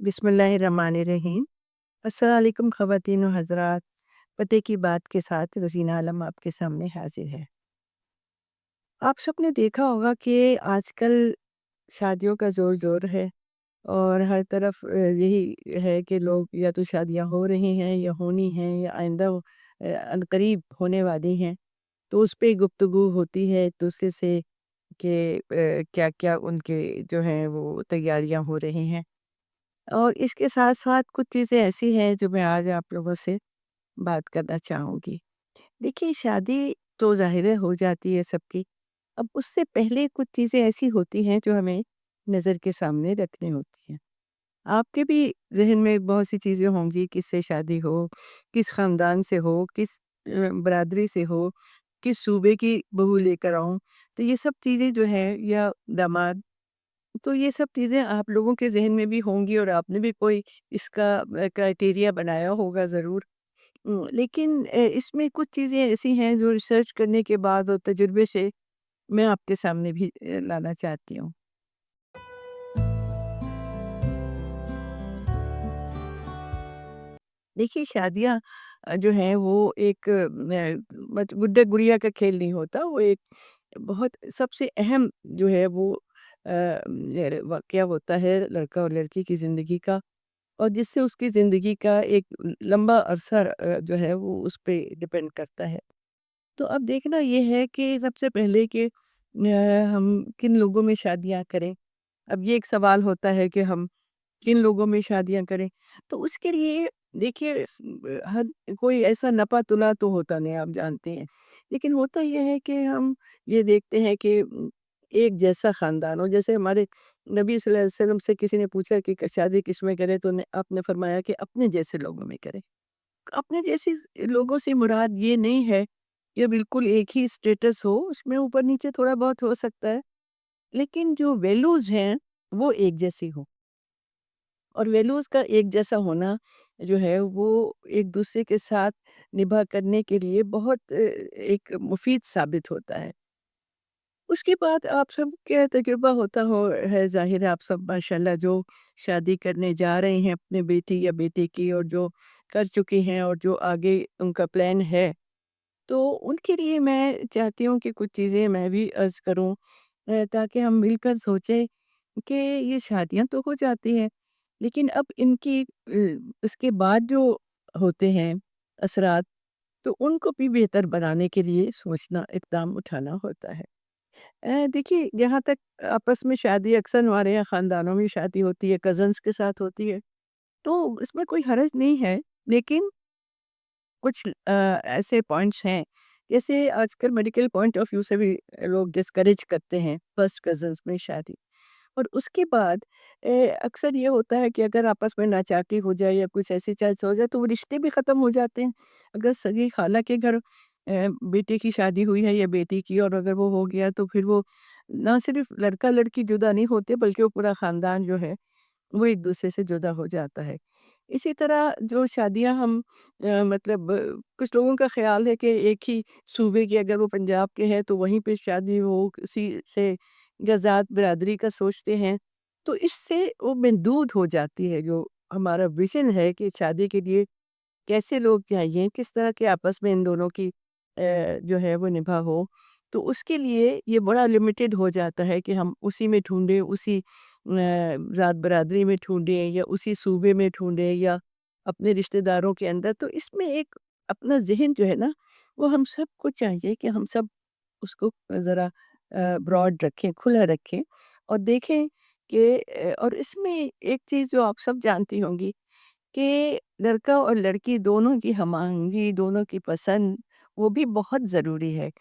बिस्मिल्लाहिर्रहमानिर्रहीम। अस्सलाम वालेकुम ख़वातीन व हज़रात। पते की बात के साथ रज़ीना आलम आपके सामने हाज़िर है। आप सबने देखा होगा कि आजकल शादियों का ज़ोर-ज़ोर है और हर तरफ यही है कि लोग या तो शादियाँ हो रही हैं या होनी हैं या आइंदा अनकरीब होने वाली हैं। तो उस पे गुफ्तगू होती है एक-दूसरे से कि क्या-क्या उनके जो हैं वो तैयारियाँ हो रही हैं। और इसके साथ-साथ कुछ चीज़ें ऐसी हैं जो मैं आज आप लोगों से बात करना चाहूँगी। देखिए, शादी तो ज़ाहिर है हो जाती है सबकी। अब उससे पहले कुछ चीज़ें ऐसी होती हैं जो हमें नज़र के सामने रखनी होती हैं। आपके भी ज़हन में बहुत सी चीज़ें होंगी, किससे शादी हो, किस ख़ानदान से हो, किस बरादरी से हो, किस सूबे की बहू लेकर आऊँ। तो ये सब चीज़ें जो हैं या दामाद, तो ये सब चीज़ें आप लोगों के ज़हन में भी होंगी और आपने भी कोई इसका क्राइटेरिया बनाया होगा ज़रूर। लेकिन इसमें कुछ चीज़ें ऐसी हैं जो रिसर्च करने के बाद और तजुर्बे से मैं आपके सामने भी लाना चाहती हूँ। देखिए, शादियाँ जो हैं वो एक गुड्डा-गुड़िया का खेल नहीं होता। वो एक बहुत सबसे अहम जो है वो वाक़या होता है लड़का और लड़की की ज़िंदगी का। और जिससे उसकी ज़िंदगी का एक लंबा अरसा जो है वो उस पे डिपेंड करता है। तो अब देखना ये है कि सबसे पहले कि हम किन लोगों में शादियाँ करें। अब ये एक सवाल होता है कि हम किन लोगों में शादियाँ करें। तो उसके लिए देखिए, हर कोई ऐसा नपा-तुला तो होता नहीं, आप जानते हैं। लेकिन होता ये है कि हम ये देखते हैं कि एक जैसा ख़ानदान हो। जैसे हमारे नबी सल्लल्लाहु अलैहि वसल्लम से किसी ने पूछा कि शादी किसमें करें, तो आपने फरमाया कि अपने जैसे लोगों में करें। अपने जैसे लोगों से मुराद ये नहीं है कि बिल्कुल एक ही स्टेटस हो, उसमें ऊपर-नीचे थोड़ा बहुत हो सकता है, लेकिन जो वैल्यूज़ हैं वो एक जैसी हो। और वैल्यूज़ का एक जैसा होना जो है वो एक दूसरे के साथ निभा करने के लिए बहुत एक मुफ़ीद साबित होता है। उसके बाद आप सब क्या तजुर्बा होता हो है, ज़ाहिर है आप सब माशाल्लाह जो शादी करने जा रहे हैं अपने बेटी या बेटे की, और जो कर चुके हैं और जो आगे उनका प्लान है, तो उनके लिए मैं चाहती हूँ कि कुछ चीज़ें मैं भी अर्ज़ करूँ, ताकि हम मिलकर सोचें कि ये शादियाँ तो हो जाती हैं, लेकिन अब इनकी इसके बाद जो होते हैं असरात, तो उनको भी बेहतर बनाने के लिए सोचना, इक़दाम उठाना होता है। देखिए, जहाँ तक आपस में शादी अक्सर हमारे यहाँ ख़ानदानों में शादी होती है, कज़न्स के साथ होती है, तो इसमें कोई हर्ज नहीं है। लेकिन कुछ ऐसे पॉइंट्स हैं, जैसे आजकल मेडिकल पॉइंट ऑफ व्यू से भी लोग डिस्करेज करते हैं फर्स्ट कज़न्स में शादी। और उसके बाद अक्सर ये होता है कि अगर आपस में नाचाकी हो जाए या कुछ ऐसी चर्चा हो जाए, तो वो रिश्ते भी ख़त्म हो जाते हैं। अगर सगी खाला के घर बेटे की शादी हुई है या बेटी की, और अगर वो हो गया, तो फिर वो ना सिर्फ लड़का-लड़की जुदा नहीं होते, बल्कि वो पूरा ख़ानदान जो है वो एक-दूसरे से जुदा हो जाता है। इसी तरह जो शादियाँ हम मतलब कुछ लोगों का ख़्याल है कि एक ही सूबे की, अगर वो पंजाब के हैं तो वहीं पे शादी हो, किसी से या ज़ात बिरादरी का सोचते हैं, तो इससे वो महदूद हो जाती है जो हमारा विज़न है कि शादी के लिए कैसे लोग चाहिए, किस तरह के आपस में इन दोनों की जो है वो निभा हो। तो उसके लिए ये बड़ा लिमिटेड हो जाता है कि हम उसी में ढूँढें, उसी ज़ात बिरादरी में ढूँढें या उसी सूबे में ढूँढें या अपने रिश्तेदारों के अंदर। तो इसमें एक अपना ज़हन जो है ना, वो हम सबको चाहिए कि हम सब उसको ज़रा ब्रॉड रखें, खुला रखें और देखें कि और इसमें एक चीज़ जो आप सब जानती होंगी कि लड़का और लड़की दोनों की हम-आहंगी, दोनों की पसंद, वो भी बहुत ज़रूरी है।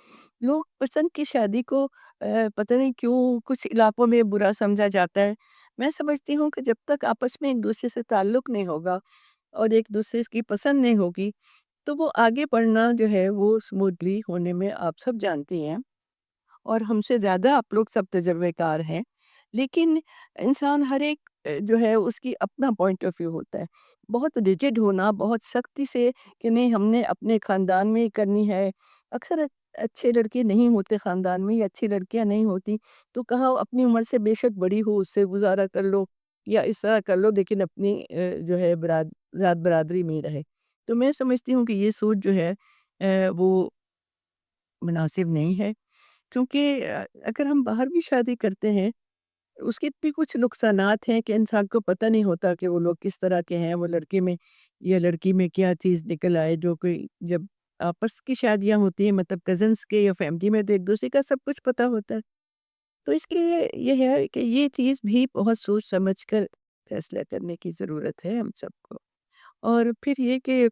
लोग पसंद की शादी को पता नहीं क्यों कुछ इलाकों में बुरा समझा जाता है। मैं समझती हूँ कि जब तक आपस में एक-दूसरे से ताल्लुक़ नहीं होगा और एक-दूसरे की पसंद नहीं होगी, तो वो आगे बढ़ना जो है वो स्मूथली होने में आप सब जानती हैं। और हमसे ज़्यादा आप लोग सब तजर्बेकार हैं। लेकिन इंसान हर एक जो है उसकी अपना पॉइंट ऑफ व्यू होता है। बहुत रिजिड होना, बहुत सख्ती से कि नहीं हमने अपने ख़ानदान में ही करनी है। अक्सर अच्छे लड़के नहीं होते ख़ानदान में, या अच्छी लड़कियाँ नहीं होती, तो कहा अपनी उम्र से बेशक बड़ी हो उससे गुज़ारा कर लो। یا اس طرح کر لو لیکن اپنی جو ہے ذات برادری میں ہی رہے۔ تو میں سمجھتی ہوں کہ یہ سوچ جو ہے وہ مناسب نہیں ہے، کیونکہ اگر ہم باہر بھی شادی کرتے ہیں، اس کے بھی کچھ نقصانات ہیں کہ انسان کو پتہ نہیں ہوتا کہ وہ لوگ کس طرح کے ہیں، وہ لڑکے میں یا لڑکی میں کیا چیز نکل آئے، جو کوئی جب آپس کی شادیاں ہوتی ہیں مطلب کزنس کے یا فیملی میں، تو ایک دوسرے کا سب کچھ پتہ ہوتا ہے۔ تو اس کے لیے یہ ہے کہ یہ چیز بھی بہت سوچ سمجھ کر فیصلہ کرنے کی ضرورت ہے ہم سب کو۔ اور پھر یہ کہ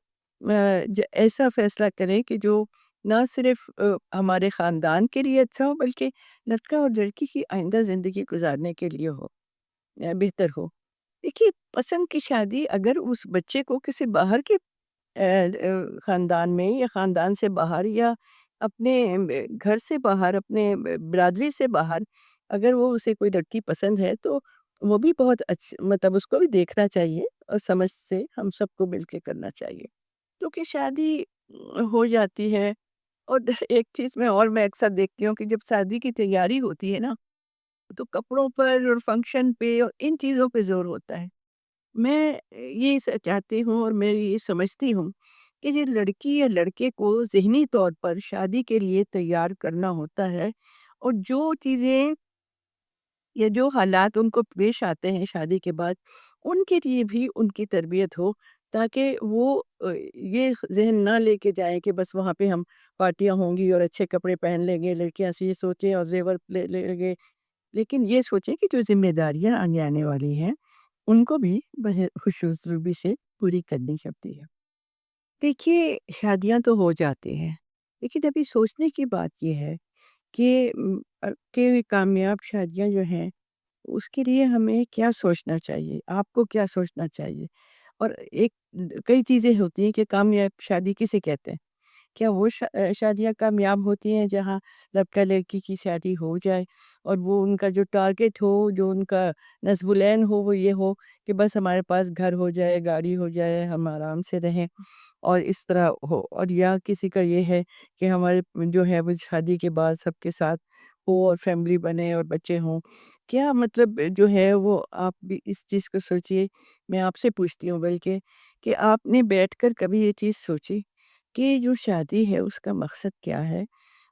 ایسا فیصلہ کریں کہ جو نہ صرف ہمارے خاندان کے لیے اچھا ہو، بلکہ لڑکا اور لڑکی کی آئندہ زندگی گزارنے کے لیے ہو، بہتر ہو۔ دیکھیے، پسند کی شادی اگر اس بچے کو کسی باہر کے خاندان میں یا خاندان سے باہر یا اپنے گھر سے باہر، اپنے برادری سے باہر اگر وہ اسے کوئی لڑکی پسند ہے، تو وہ بھی بہت مطلب اس کو بھی دیکھنا چاہیے اور سمجھ سے ہم سب کو مل کے کرنا چاہیے، کیونکہ شادی ہو جاتی ہے۔ اور ایک چیز میں اکثر دیکھتی ہوں کہ جب شادی کی تیاری ہوتی ہے نا، تو کپڑوں پر اور فنکشن پہ اور ان چیزوں پہ زور ہوتا ہے۔ میں یہ چاہتی ہوں اور میں یہ سمجھتی ہوں کہ یہ لڑکی یا لڑکے کو ذہنی طور پر شادی کے لیے تیار کرنا ہوتا ہے، اور جو چیزیں یا جو حالات ان کو پیش آتے ہیں شادی کے بعد، ان کے لیے بھی ان کی تربیت ہو، تاکہ وہ یہ ذہن نہ لے کے جائیں کہ بس وہاں پہ ہم پارٹیاں ہوں گی اور اچھے کپڑے پہن لیں گے، لڑکیاں سے یہ سوچیں اور زیور لے لیں گے، لیکن یہ سوچیں کہ جو ذمہ داریاں آگے آنے والی ہیں ان کو بھی خوش اسلوبی سے پوری کرنی ہوتی ہے۔ دیکھیے، شادیاں تو ہو جاتی ہیں، لیکن ابھی سوچنے کی بات یہ ہے کہ کہ کامیاب شادیاں جو ہیں اس کے لیے ہمیں کیا سوچنا چاہیے، آپ کو کیا سوچنا چاہیے؟ اور ایک کئی چیزیں ہوتی ہیں کہ کامیاب شادی کسے کہتے ہیں؟ کیا وہ شادیاں کامیاب ہوتی ہیں جہاں لڑکا لڑکی کی شادی ہو جائے اور وہ ان کا جو ٹارگیٹ ہو، جو ان کا نصب العین ہو، وہ یہ ہو کہ بس ہمارے پاس گھر ہو جائے، گاڑی ہو جائے، ہم آرام سے رہیں اور اس طرح ہو؟ اور یا کسی کا یہ ہے کہ ہمارے جو ہے وہ شادی کے بعد سب کے ساتھ ہو اور فیملی بنے اور بچے ہوں؟ کیا مطلب جو ہے وہ آپ بھی اس چیز کو سوچئے۔ میں آپ سے پوچھتی ہوں بلکہ کہ آپ نے بیٹھ کر کبھی یہ چیز سوچی کہ جو شادی ہے اس کا مقصد کیا ہے؟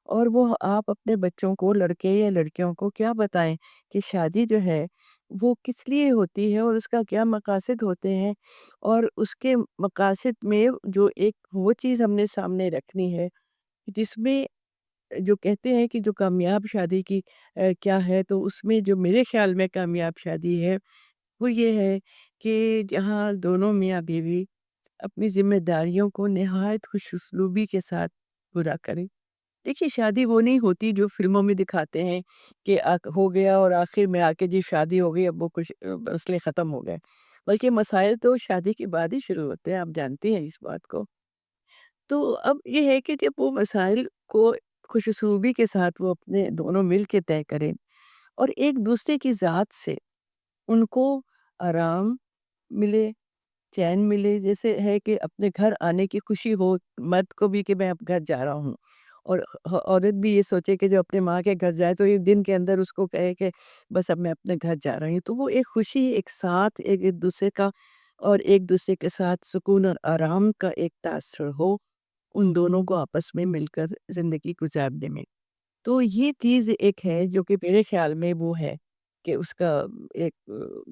اور وہ آپ اپنے بچوں کو، لڑکے یا لڑکیوں کو کیا بتائیں کہ شادی جو ہے وہ کس لیے ہوتی ہے اور اس کا کیا مقاصد ہوتے ہیں، اور اس کے مقاصد میں جو ایک وہ چیز ہم نے سامنے رکھنی ہے جس میں جو کہتے ہیں کہ جو کامیاب شادی کی کیا ہے، تو اس میں جو میرے خیال میں کامیاب شادی ہے وہ یہ ہے کہ جہاں دونوں میاں بیوی اپنی ذمہ داریوں کو نہایت خوش اسلوبی کے ساتھ پورا کریں۔ دیکھیے، شادی وہ نہیں ہوتی جو فلموں میں دکھاتے ہیں کہ ہو گیا اور آخر میں آ کے جی شادی ہو گئی، اب وہ کچھ مسئلے ختم ہو گئے، بلکہ مسائل تو شادی کے بعد ہی شروع ہوتے ہیں، آپ جانتے ہیں اس بات کو۔ تو اب یہ ہے کہ جب وہ مسائل کو خوش اسلوبی کے ساتھ وہ اپنے دونوں مل کے طے کریں اور ایک دوسرے کی ذات سے ان کو آرام ملے، چین ملے، جیسے ہے کہ اپنے گھر آنے کی خوشی ہو مرد کو بھی کہ میں اب گھر جا رہا ہوں، اور عورت بھی یہ سوچے کہ جو اپنے ماں کے گھر جائے تو ایک دن کے اندر اس کو کہے کہ بس اب میں اپنے گھر جا رہی ہوں، تو وہ ایک خوشی، ایک ساتھ، ایک دوسرے کا اور ایک دوسرے کے ساتھ سکون اور آرام کا ایک تاثر ہو ان دونوں کو آپس میں مل کر زندگی گزارنے میں۔ تو یہ چیز ایک ہے جو کہ میرے خیال میں وہ ہے کہ اس کا ایک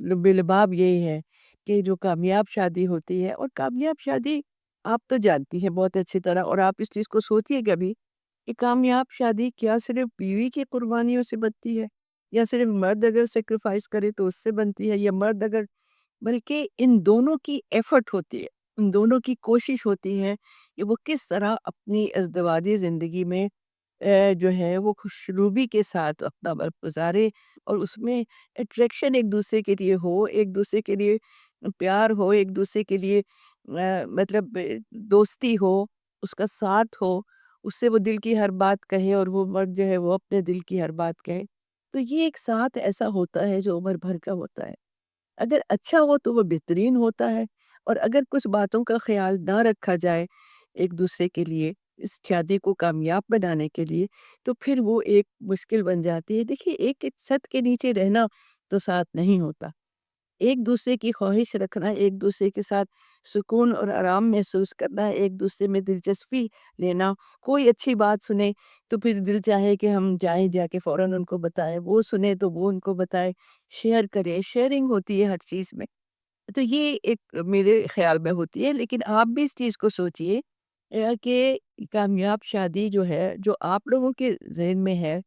لب لباب یہی ہے کہ جو کامیاب شادی ہوتی ہے، اور کامیاب شادی آپ تو جانتی ہیں بہت اچھی طرح، اور آپ اس چیز کو سوچیے کبھی کہ کامیاب شادی کیا صرف بیوی کی قربانیوں سے بنتی ہے، یا صرف مرد اگر سیکریفائس کرے تو اس سے بنتی ہے، یا مرد اگر، بلکہ ان دونوں کی ایفرٹ ہوتی ہے، ان دونوں کی کوشش ہوتی ہے کہ وہ کس طرح اپنی ازدواجی زندگی میں جو ہے وہ خوشروبی کے ساتھ اپنا وقت گزارے، اور اس میں اٹریکشن ایک دوسرے کے لیے ہو، ایک دوسرے کے لیے پیار ہو، ایک دوسرے کے لیے مطلب دوستی ہو، اس کا ساتھ ہو، اس سے وہ دل کی ہر بات کہے اور وہ مرد جو ہے وہ اپنے دل کی ہر بات کہے۔ تو یہ ایک ساتھ ایسا ہوتا ہے جو عمر بھر کا ہوتا ہے۔ اگر اچھا ہو تو وہ بہترین ہوتا ہے، اور اگر کچھ باتوں کا خیال نہ رکھا جائے ایک دوسرے کے لیے، اس شادی کو کامیاب بنانے کے لیے، تو پھر وہ ایک مشکل بن جاتی ہے۔ دیکھیے، ایک چھت کے نیچے رہنا تو ساتھ نہیں ہوتا، एक-दूसरे की ख़्वाहिश रखना, एक-दूसरे के साथ सुकून और आराम महसूस करना, एक-दूसरे में दिलचस्पी लेना। कोई अच्छी बात सुने तो फिर दिल चाहे कि हम जाएँ, जाके फ़ौरन उनको बताएँ, वो सुने तो वो उनको बताएँ, शेयर करें, शेयरिंग होती है हर चीज़ में। तो ये एक मेरे ख़्याल में होती है, लेकिन आप भी इस चीज़ को सोचिए कि कामयाब शादी जो है, जो आप लोगों के ज़हन में है,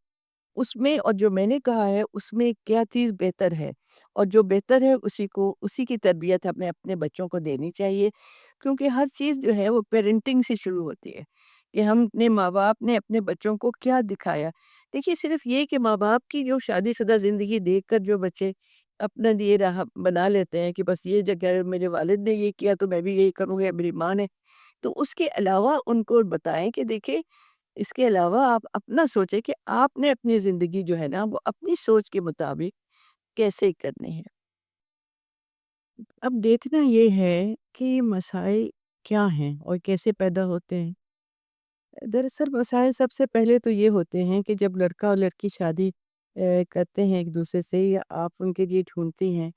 उसमें और जो मैंने कहा है उसमें क्या चीज़ बेहतर है, और जो बेहतर है उसी की तरबियत हमें अपने बच्चों को देनी चाहिए, क्योंकि हर चीज़ जो है वो पेरेंटिंग से शुरू होती है कि हम अपने माँ बाप ने अपने बच्चों को क्या दिखाया। देखिए, सिर्फ ये कि माँ बाप की जो शादीशुदा ज़िंदगी देखकर जो बच्चे अपना लिए राह बना लेते हैं कि बस ये जगह मेरे वालिद ने ये किया तो मैं भी यही करूँगा, या मेरी माँ ने, तो उसके अलावा उनको बताएं कि देखिए, इसके अलावा आप अपना सोचें कि आपने अपनी ज़िंदगी जो है ना, वो अपनी सोच के मुताबिक कैसे करनी है। अब देखना ये है कि मसाइल क्या हैं और कैसे पैदा होते हैं। दरअसल मसाइल सबसे पहले तो ये होते हैं कि जब लड़का और लड़की शादी करते हैं एक-दूसरे से, या आप उनके लिए ढूँढती हैं,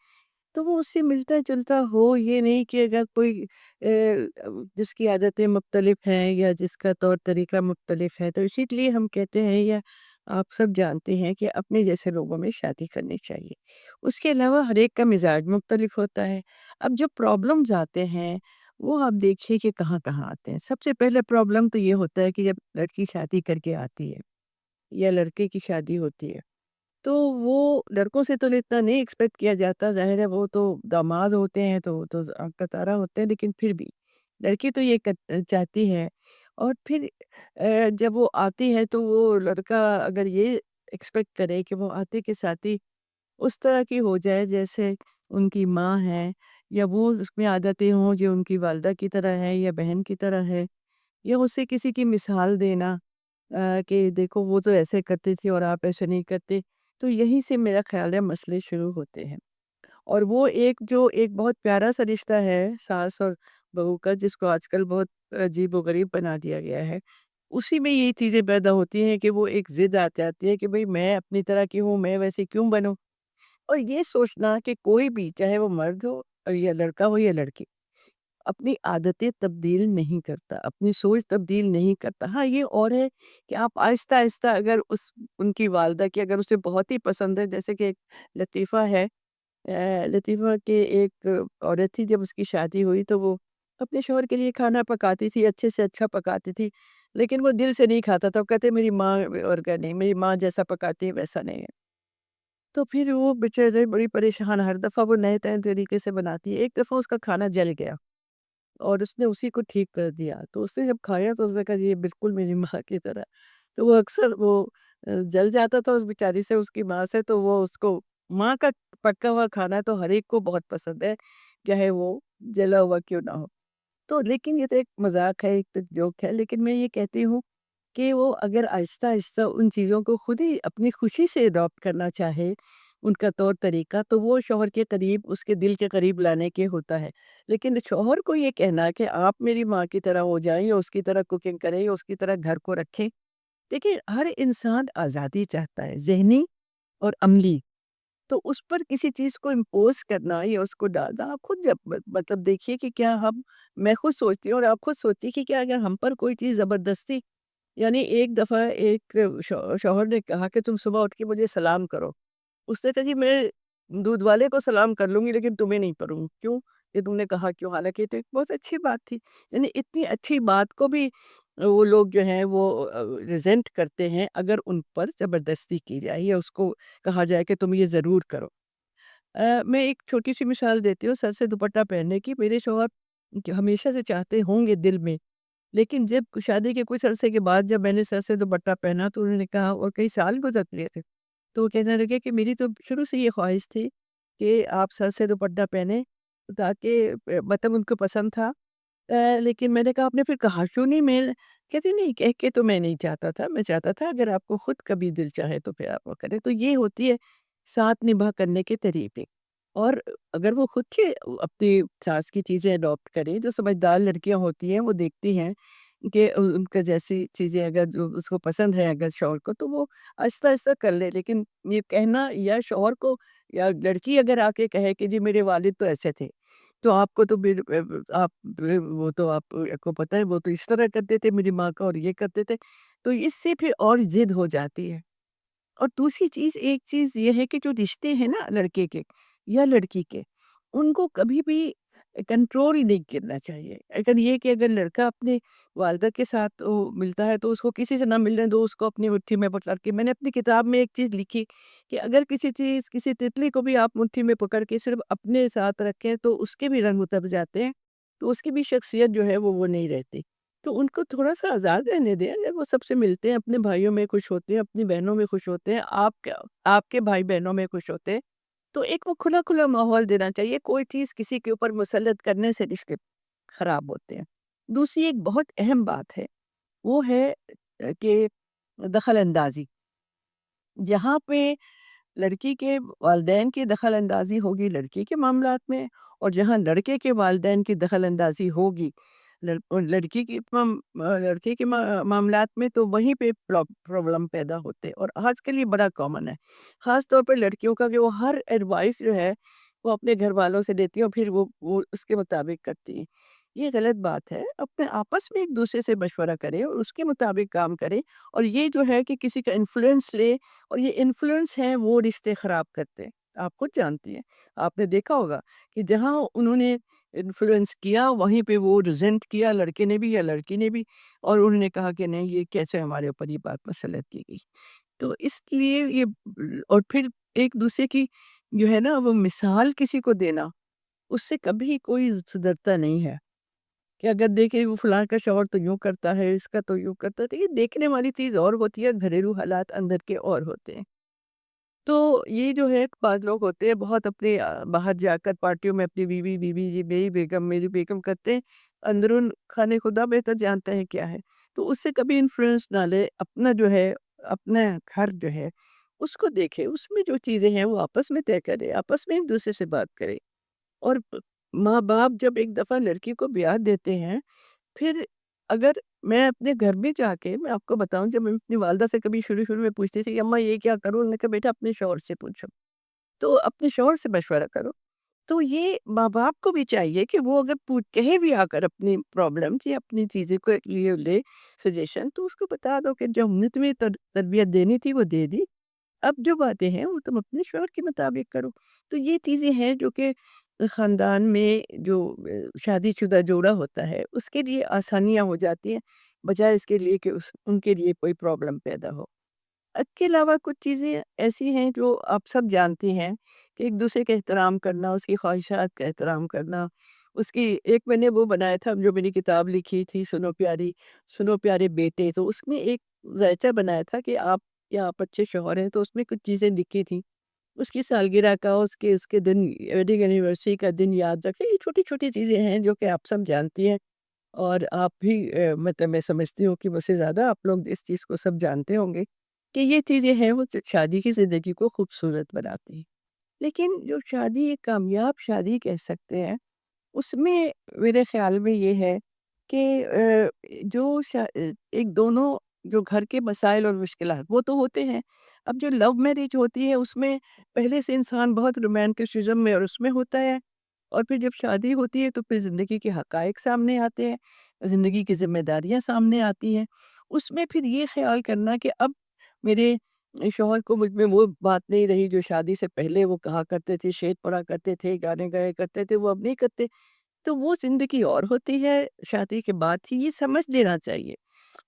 तो वो उससे मिलता-जुलता हो, ये नहीं कि अगर कोई जिसकी आदतें मुख्तलिफ हैं या जिसका तौर-तरीका मुख्तलिफ है, तो इसीलिए हम कहते हैं, या आप सब जानते हैं कि अपने जैसे लोगों में शादी करनी चाहिए। उसके अलावा हर एक का मिज़ाज मुख्तलिफ होता है। अब जो प्रॉब्लम्स आते हैं, वो आप देखिए कि कहाँ-कहाँ आते हैं। सबसे पहले प्रॉब्लम तो ये होता है कि जब लड़की शादी करके आती है या लड़के की शादी होती है, तो वो लड़कों से तो इतना नहीं एक्सपेक्ट किया जाता, ज़ाहिर है वो तो दामाद होते हैं, तो वो तो आँख का तारा होते हैं, लेकिन फिर भी लड़की तो ये चाहती है। और फिर जब वो आती है तो वो लड़का अगर ये एक्सपेक्ट करे कि वो आते के साथ ही उस तरह की हो जाए जैसे उनकी माँ है, या वो उसमें आदतें हों जो उनकी वालिदा की तरह है या बहन की तरह है, या उसे किसी की मिसाल देना कि देखो वो तो ऐसे करती थी और आप ऐसे नहीं करते। तो यहीं से मेरा ख़्याल है मसले शुरू होते हैं। और वो एक बहुत प्यारा-सा रिश्ता है सास और बहू का, जिसको आजकल बहुत अजीब-ओ-गरीब बना दिया गया है। उसी में यही चीज़ें पैदा होती हैं कि वो एक ज़िद आ जाती है कि भई मैं अपनी तरह की हूँ, मैं वैसी क्यों बनूँ? और ये सोचना कि कोई भी, चाहे वो मर्द हो या लड़का हो या लड़की, अपनी आदतें तब्दील नहीं करता, अपनी सोच तब्दील नहीं करता। हाँ, ये और है कि आप आहिस्ता-आहिस्ता अगर उनकी वालिदा की अगर उसे बहुत ही पसंद है, जैसे कि एक लतीफ़ा है, लतीफ़ा के एक औरत थी, जब उसकी शादी हुई तो वो अपने शौहर के लिए खाना पकाती थी, अच्छे से अच्छा पकाती थी, लेकिन वो दिल से नहीं खाता था। वो कहते मेरी माँ और का नहीं, मेरी माँ जैसा पकाती है वैसा नहीं है। तो फिर वो बेचारे बड़ी परेशान, हर दफ़ा वो नए-नए तरीके से बनाती है। एक दफ़ा उसका खाना जल गया और उसने उसी को ठीक कर दिया। तो उसने जब खाया तो उसने कहा ये बिल्कुल मेरी माँ की तरह। तो वो अक्सर जल जाता था उस बेचारी से, उसकी माँ से, तो वो उसको माँ का पका हुआ खाना तो हर एक को बहुत पसंद है, चाहे वो जला हुआ क्यों ना हो। तो लेकिन ये तो एक मज़ाक है, एक तो जोक है, लेकिन मैं ये कहती हूँ कि वो अगर आहिस्ता-आहिस्ता उन चीज़ों को खुद ही अपनी खुशी से अडॉप्ट करना चाहे, उनका तौर-तरीका, तो वो शौहर के करीब, उसके दिल के करीब लाने के होता है। लेकिन शौहर को ये कहना कि आप मेरी माँ की तरह हो जाएँ या उसकी तरह कुकिंग करें या उसकी तरह घर को रखें, देखिए हर इंसान आज़ादी चाहता है, ज़हनी और अमली। तो उस पर किसी चीज़ को इम्पोज़ करना या उसको डालना, आप खुद जब मतलब देखिए कि क्या हम मैं खुद सोचती हूँ और आप खुद सोचिए कि क्या अगर हम पर कोई चीज़ ज़बरदस्ती, यानी एक दफ़ा एक शौहर ने कहा कि तुम सुबह उठ के मुझे सलाम करो। उसने कहा जी मैं दूध वाले को सलाम कर लूँगी लेकिन तुम्हें नहीं करूँगी। क्यों? ये तुमने कहा क्यों? हालाँकि ये तो एक बहुत अच्छी बात थी। यानी इतनी अच्छी बात को भी वो लोग जो हैं वो रिज़ेंट करते हैं अगर उन पर ज़बरदस्ती की जाए या उसको कहा जाए कि तुम ये ज़रूर करो। मैं एक छोटी-सी मिसाल देती हूँ सर से दुपट्टा पहनने की। मेरे शौहर हमेशा से चाहते होंगे दिल में, लेकिन जब शादी के कुछ अरसे के बाद जब मैंने सर से दुपट्टा पहना तो उन्होंने कहा, और कई साल गुज़र गए थे। तो वो कहने लगे कि मेरी तो शुरू से ये ख़्वाहिश थी कि आप सर से दुपट्टा पहने, ताकि मतलब उनको पसंद था। लेकिन मैंने कहा आपने फिर कहा क्यों नहीं? मैं कहती नहीं, कह के तो मैं नहीं चाहता था, मैं चाहता था अगर आपको खुद कभी दिल चाहे तो फिर आप वो करें। तो ये होती है साथ निभा करने के तरीके। और अगर वो खुद के अपनी सास की चीज़ें अडॉप्ट करें, जो समझदार लड़कियाँ होती हैं वो देखती हैं کہ उनका जैसी चीज़ें अगर जो उसको पसंद है अगर शौहर को तो वो आहिस्ता-आहिस्ता कर ले। लेकिन ये कहना या शौहर को या लड़की अगर आके कहे कि जी मेरे वालिद तो ऐसे थे, तो आपको तो फिर आप वो तो आपको पता है वो तो इस तरह करते थे मेरी माँ का और ये करते थे। तो इससे फिर और ज़िद हो जाती है। और दूसरी चीज़ एक चीज़ ये है कि जो रिश्ते हैं ना लड़के के या लड़की के, उनको कभी भी कंट्रोल नहीं करना चाहिए। अगर ये कि अगर लड़का अपने वालिदा के साथ वो मिलता है तो उसको किसी से ना मिलने दो, उसको अपनी मुट्ठी में पकड़ के मैंने अपनी किताब में एक चीज़ लिखी कि अगर किसी चीज़ किसी तितली को भी आप मुट्ठी में पकड़ के सिर्फ़ अपने साथ रखें तो उसके भी रंग उतर जाते हैं, तो उसकी भी शख्सियत जो है वो नहीं रहती। तो उनको थोड़ा-सा आज़ाद रहने दें, अगर वो सबसे मिलते हैं, अपने भाइयों में खुश होते हैं, अपनी बहनों में खुश होते हैं, आपके भाई-बहनों में खुश होते हैं, तो एक वो खुला-खुला माहौल देना चाहिए, कोई चीज़ किसी के ऊपर मुसल्लत करने से रिश्ते खराब होते हैं। दूसरी एक बहुत अहम बात है, वो है कि दखल-अंदाज़ी। जहाँ पे लड़की के वालिदैन की दखल-अंदाज़ी होगी लड़की के मामलात में और जहाँ लड़के के वालिदैन की दखल-अंदाज़ी होगी लड़की की लड़के के मामलात में तो वहीं पे प्रॉब्लम पैदा होते हैं और आजकल ये बड़ा कॉमन है। ख़ास तौर पे लड़कियों का कि वो हर एडवाइस जो है वो अपने घरवालों से लेती हैं और फिर वो उसके मुताबिक करती हैं। ये गलत बात है। अपने आपस में एक-दूसरे से मशवरा करें और उसके मुताबिक काम करें और ये जो है कि किसी का इन्फ्लुएंस ले और ये इन्फ्लुएंस है वो रिश्ते खराब करते हैं। आप खुद जानती हैं। आपने देखा होगा कि जहाँ उन्होंने इन्फ्लुएंस किया वहीं पे वो रिज़ेंट किया लड़के ने भी या लड़की ने भी और उन्होंने कहा कि नहीं ये कैसे हमारे ऊपर ये बात मुसल्लत की गई। तो इसलिए ये और फिर एक-दूसरे की जो है ना वो मिसाल किसी को देना, उससे कभी कोई सुधरता नहीं है। कि अगर देखें वो फलाँ का शौहर तो यूँ करता है, इसका तो यूँ करता है। तो ये देखने वाली चीज़ और होती है, घरेलू हालात अंदर के और होते हैं। तो ये जो है बाज़ लोग होते हैं बहुत अपने बाहर जाकर पार्टियों में अपनी बीवी, बीवी जी मेरी बेगम, मेरी बेगम करते हैं। अंदरून खाने खुदा बेहतर जानता है क्या है। तो उससे कभी इन्फ्लुएंस ना लें, अपना जो है, अपना घर जो है, उसको देखें, उसमें जो चीज़ें हैं वो आपस में तय करें, आपस में एक-दूसरे से बात करें। और माँ-बाप जब एक दफ़ा लड़की को ब्याह देते हैं फिर अगर मैं अपने घर में जाके मैं आपको बताऊँ जब मैं अपनी वालदा से कभी शुरू-शुरू में पूछती थी कि अम्मा ये क्या करूँ? उन्होंने कहा बेटा अपने शौहर से पूछो। तो अपने शौहर से मशवरा करो। तो ये माँ-बाप को भी चाहिए कि वो अगर कहे भी आकर अपनी प्रॉब्लम्स या अपनी चीज़ें को लिए ले सजेशन तो उसको बता दो कि जो हमने तुम्हें तरबियत देनी थी वो दे दी। अब जो बातें हैं वो तुम अपने शौहर के मुताबिक करो। तो ये चीज़ें हैं जो कि ख़ानदान में जो शादीशुदा जोड़ा होता है उसके लिए आसानियाँ हो जाती हैं, बजाए इसके लिए कि उस उनके लिए कोई प्रॉब्लम पैदा हो। इसके अलावा कुछ चीज़ें ऐसी हैं जो आप सब जानती हैं कि एक-दूसरे का एहतराम करना, उसकी ख़्वाहिशात का एहतराम करना, उसकी एक मैंने वो बनाया था जो मेरी किताब लिखी थी सुनो प्यारे बेटे, तो उसमें एक ज़ायचा बनाया था कि आप अच्छे शौहर हैं, तो उसमें कुछ चीज़ें लिखी थी। उसकी सालगिरह का, उसके उसके दिन वेडिंग एनिवर्सरी का दिन याद रखें, ये छोटी-छोटी चीज़ें हैं जो कि आप सब जानती हैं और आप भी मतलब मैं समझती हूँ कि मुझसे ज़्यादा आप लोग इस चीज़ को सब जानते होंगे कि ये चीज़ें हैं वो शादी की ज़िंदगी को खूबसूरत बनाती हैं। लेकिन जो शादी एक कामयाब शादी कह सकते हैं, उसमें मेरे ख़्याल में ये है कि एक दोनों जो घर के मसाइल और मुश्किलात वो तो होते हैं। अब जो लव मैरिज होती है उसमें पहले से इंसान बहुत रोमांटिसिज़्म में और उसमें होता है और फिर जब शादी होती है तो फिर ज़िंदगी के हक़ाइक़ सामने आते हैं, ज़िंदगी की ज़िम्मेदारियाँ सामने आती हैं। उसमें फिर ये ख़्याल करना कि अब मेरे शौहर को मुझ में वो बात नहीं रही जो शादी से पहले वो कहा करते थे, शेर पढ़ा करते थे, गाने गाया करते थे, वो अब नहीं करते। तो वो ज़िंदगी और होती है, शादी के बाद ही ये समझ लेना चाहिए,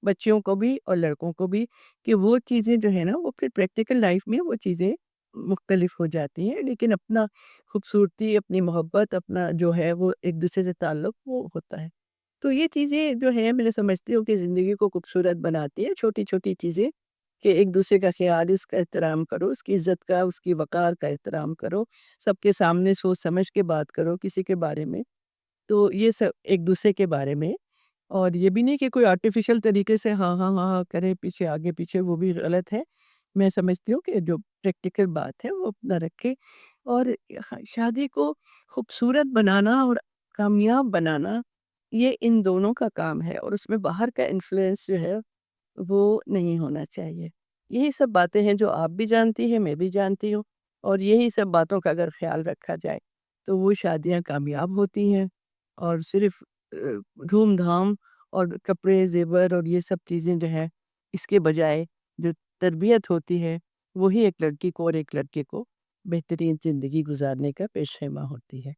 बच्चियों को भी और लड़कों को भी कि वो चीज़ें जो है ना, वो फिर प्रैक्टिकल लाइफ़ में वो चीज़ें मुख्तलिफ हो जाती हैं, लेकिन अपना खूबसूरती, अपनी मोहब्बत, अपना जो है वो एक-दूसरे से ताल्लुक वो होता है। तो ये चीज़ें जो हैं मैं समझती हूँ कि ज़िंदगी को खूबसूरत बनाती है, छोटी-छोटी चीज़ें कि एक-दूसरे का ख़्याल, उसका एहतराम करो, उसकी इज़्ज़त का, उसकी वक़ार का एहतराम करो, सबके सामने सोच समझ के बात करो किसी के बारे में। तो ये सब एक-दूसरे के बारे में और ये भी नहीं कि कोई आर्टिफ़िशियल तरीके से हाँ, हाँ, हाँ, हाँ करे पीछे आगे-पीछे वो भी गलत है। मैं समझती हूँ कि जो प्रैक्टिकल बात है वो अपना रखें और शादी को खूबसूरत बनाना और कामयाब बनाना یہ ان دونوں کا کام ہے، اور اس میں باہر کا انفلوئنس جو ہے وہ نہیں ہونا چاہیے۔ یہی سب باتیں ہیں جو آپ بھی جانتی ہیں، میں بھی جانتی ہوں، اور یہی سب باتوں کا اگر خیال رکھا جائے تو وہ شادیاں کامیاب ہوتی ہیں، اور صرف دھوم دھام اور کپڑے زیور اور یہ سب چیزیں جو ہیں، اس کے بجائے جو تربیت ہوتی ہے وہی ایک لڑکی کو اور ایک لڑکے کو بہترین زندگی گزارنے کا پیشخیمہ ہوتی ہے۔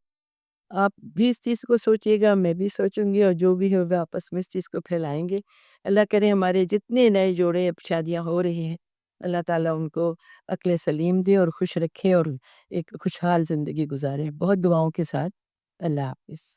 آپ بھی اس چیز کو سوچیے گا، میں بھی سوچوں گی، اور جو بھی ہوگا آپس میں اس چیز کو پھیلائیں گے۔ اللہ کرے ہمارے جتنے نئے جوڑے اب شادیاں ہو رہی ہیں، اللہ تعالیٰ ان کو عقل سلیم دے اور خوش رکھے اور ایک خوشحال زندگی گزارے۔ بہت دعاؤں کے ساتھ اللہ حافظ۔